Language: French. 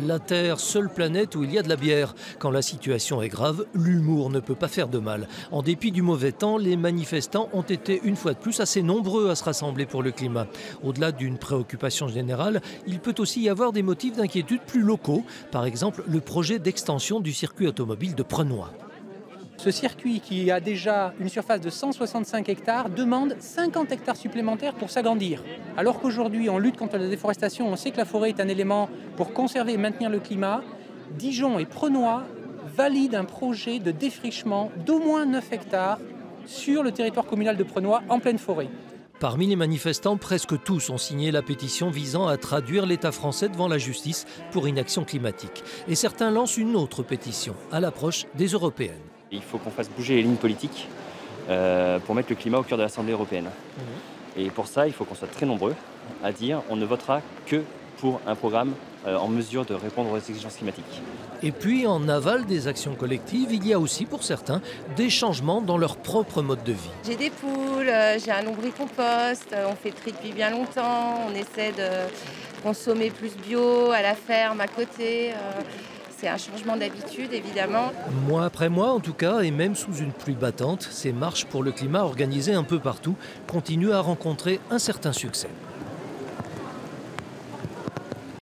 La Terre, seule planète où il y a de la bière. Quand la situation est grave, l'humour ne peut pas faire de mal. En dépit du mauvais temps, les manifestants ont été une fois de plus assez nombreux à se rassembler pour le climat. Au-delà d'une préoccupation générale, il peut aussi y avoir des motifs d'inquiétude plus locaux. Par exemple, le projet d'extension du circuit automobile de Prenois. Ce circuit, qui a déjà une surface de 165 hectares, demande 50 hectares supplémentaires pour s'agrandir. Alors qu'aujourd'hui, on lutte contre la déforestation, on sait que la forêt est un élément pour conserver et maintenir le climat. Dijon et Prenois valident un projet de défrichement d'au moins 9 hectares sur le territoire communal de Prenois, en pleine forêt. Parmi les manifestants, presque tous ont signé la pétition visant à traduire l'État français devant la justice pour inaction climatique. Et certains lancent une autre pétition à l'approche des européennes. Il faut qu'on fasse bouger les lignes politiques pour mettre le climat au cœur de l'Assemblée européenne. Et pour ça, il faut qu'on soit très nombreux à dire on ne votera que pour un programme en mesure de répondre aux exigences climatiques. Et puis, en aval des actions collectives, il y a aussi pour certains des changements dans leur propre mode de vie. J'ai des poules, j'ai un lombricompost, on fait le tri depuis bien longtemps, on essaie de consommer plus bio à la ferme à côté. C'est un changement d'habitude, évidemment. Mois après mois, en tout cas, et même sous une pluie battante, ces marches pour le climat organisées un peu partout continuent à rencontrer un certain succès.